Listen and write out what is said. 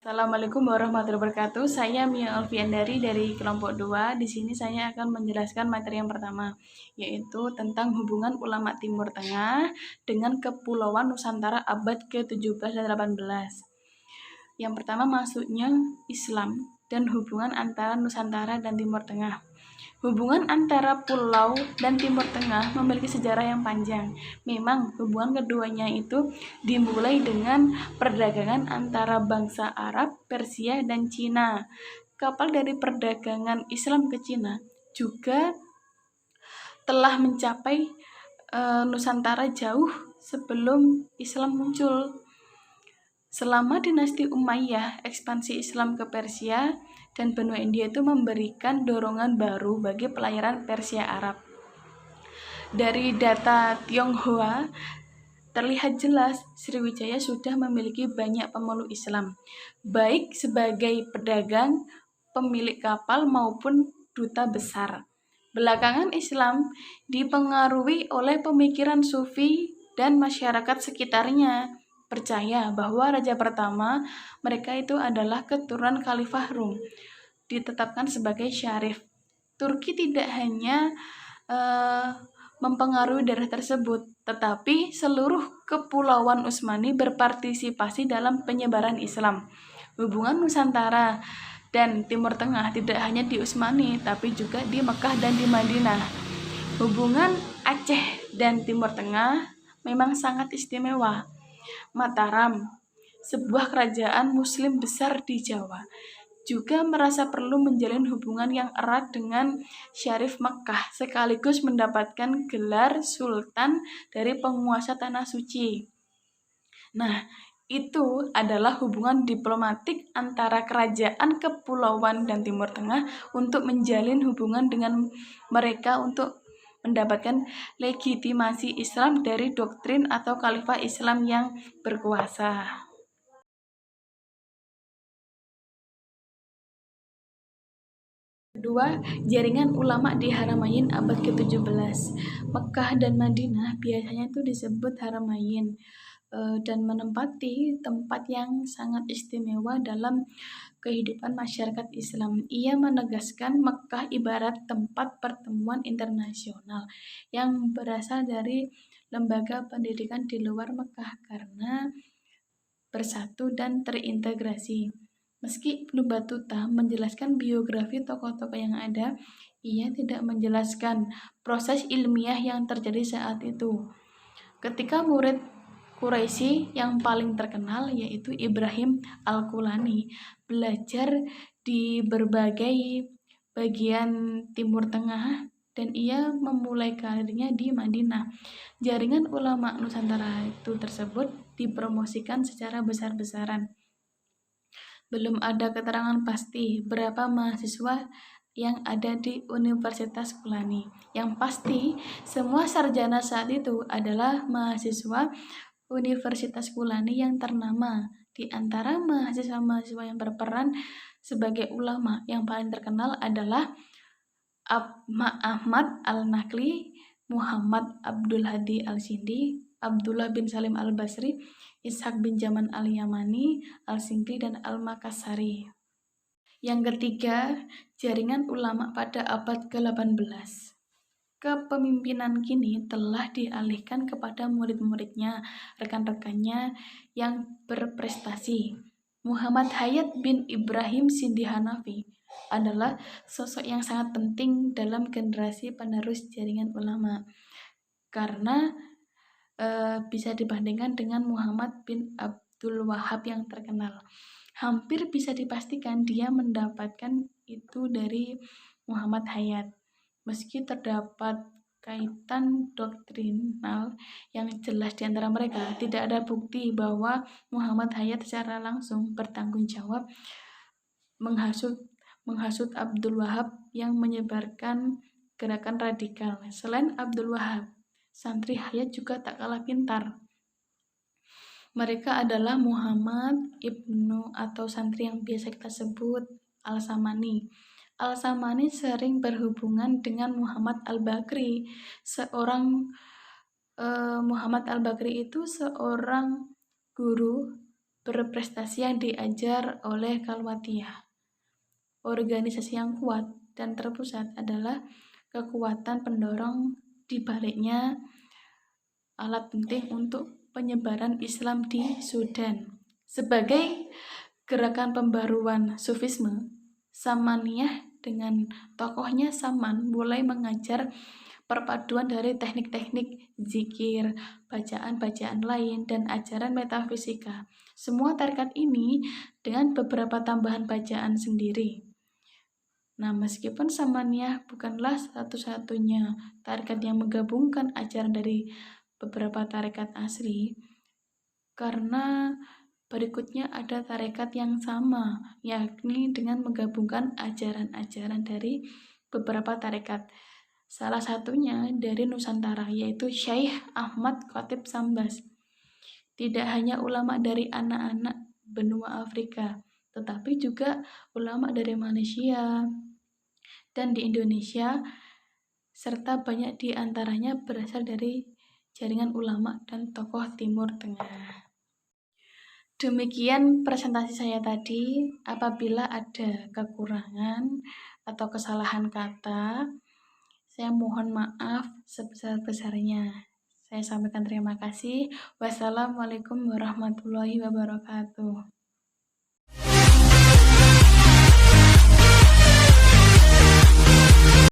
Assalamualaikum warahmatullahi wabarakatuh. Saya Mia Alfiandari dari kelompok 2. Di sini saya akan menjelaskan materi yang pertama, yaitu tentang hubungan ulama Timur Tengah dengan Kepulauan Nusantara abad ke-17 dan 18. Yang pertama masuknya Islam dan hubungan antara Nusantara dan Timur Tengah. Hubungan antara pulau dan Timur Tengah memiliki sejarah yang panjang. Memang hubungan keduanya itu dimulai dengan perdagangan antara bangsa Arab, Persia, dan Cina. Kapal dari perdagangan Islam ke Cina juga telah mencapai Nusantara jauh sebelum Islam muncul. Selama dinasti Umayyah, ekspansi Islam ke Persia dan benua India itu memberikan dorongan baru bagi pelayaran Persia Arab. Dari data Tionghoa, terlihat jelas Sriwijaya sudah memiliki banyak pemeluk Islam, baik sebagai pedagang, pemilik kapal maupun duta besar. Belakangan Islam dipengaruhi oleh pemikiran Sufi dan masyarakat sekitarnya percaya bahwa raja pertama mereka itu adalah keturunan Khalifah Rum, ditetapkan sebagai syarif. Turki tidak hanya mempengaruhi daerah tersebut, tetapi seluruh kepulauan Utsmani berpartisipasi dalam penyebaran Islam. Hubungan Nusantara dan Timur Tengah tidak hanya di Utsmani, tapi juga di Mekah dan di Madinah. Hubungan Aceh dan Timur Tengah memang sangat istimewa. Mataram, sebuah kerajaan muslim besar di Jawa, juga merasa perlu menjalin hubungan yang erat dengan Syarif Makkah, sekaligus mendapatkan gelar Sultan dari penguasa Tanah Suci. Nah, itu adalah hubungan diplomatik antara kerajaan kepulauan dan Timur Tengah untuk menjalin hubungan dengan mereka untuk mendapatkan legitimasi Islam dari doktrin atau khalifah Islam yang berkuasa. Kedua, jaringan ulama di Haramain abad ke-17. Mekah dan Madinah biasanya itu disebut Haramain dan menempati tempat yang sangat istimewa dalam kehidupan masyarakat Islam. Ia menegaskan Mekah ibarat tempat pertemuan internasional yang berasal dari lembaga pendidikan di luar Mekah karena bersatu dan terintegrasi. Meski Ibnu Battuta menjelaskan biografi tokoh-tokoh yang ada, ia tidak menjelaskan proses ilmiah yang terjadi saat itu. Ketika murid Quraisy yang paling terkenal yaitu Ibrahim Al-Kulani belajar di berbagai bagian Timur Tengah dan ia memulai karirnya di Madinah. Jaringan ulama Nusantara itu tersebut dipromosikan secara besar-besaran. Belum ada keterangan pasti berapa mahasiswa yang ada di Universitas Kulani. Yang pasti, semua sarjana saat itu adalah mahasiswa Universitas Kulani yang ternama. Di antara mahasiswa-mahasiswa yang berperan sebagai ulama yang paling terkenal adalah Ahmad Al-Nakli, Muhammad Abdul Hadi Al-Sindi, Abdullah bin Salim Al-Basri, Ishaq bin Jaman Al-Yamani, Al-Singki, dan Al-Makassari. Yang ketiga, jaringan ulama pada abad ke-18. Kepemimpinan kini telah dialihkan kepada murid-muridnya, rekan-rekannya yang berprestasi. Muhammad Hayat bin Ibrahim Sindi Hanafi adalah sosok yang sangat penting dalam generasi penerus jaringan ulama karena bisa dibandingkan dengan Muhammad bin Abdul Wahab yang terkenal. Hampir bisa dipastikan dia mendapatkan itu dari Muhammad Hayat. Meski terdapat kaitan doktrinal yang jelas di antara mereka, tidak ada bukti bahwa Muhammad Hayat secara langsung bertanggung jawab menghasut Abdul Wahab yang menyebarkan gerakan radikal. Selain Abdul Wahab, santri Hayat juga tak kalah pintar. Mereka adalah Muhammad Ibnu atau santri yang biasa kita sebut Al-Samani. Al-Samani sering berhubungan dengan Muhammad Al-Bakri. Muhammad Al-Bakri itu seorang guru berprestasi yang diajar oleh Kalwatiyah. Organisasi yang kuat dan terpusat adalah kekuatan pendorong di baliknya alat penting untuk penyebaran Islam di Sudan. Sebagai gerakan pembaruan Sufisme, Samaniyah dengan tokohnya Saman mulai mengajar perpaduan dari teknik-teknik zikir, bacaan-bacaan lain, dan ajaran metafisika. Semua tarekat ini dengan beberapa tambahan bacaan sendiri. Nah, meskipun Samaniyah bukanlah satu-satunya tarekat yang menggabungkan ajaran dari beberapa tarekat asli, karena berikutnya ada tarekat yang sama, yakni dengan menggabungkan ajaran-ajaran dari beberapa tarekat. Salah satunya dari Nusantara, yaitu Syekh Ahmad Khatib Sambas. Tidak hanya ulama dari anak-anak benua Afrika, tetapi juga ulama dari Malaysia dan di Indonesia, serta banyak di antaranya berasal dari jaringan ulama dan tokoh Timur Tengah. Demikian presentasi saya tadi. Apabila ada kekurangan atau kesalahan kata, saya mohon maaf sebesar-besarnya. Saya sampaikan terima kasih. Wassalamualaikum warahmatullahi wabarakatuh.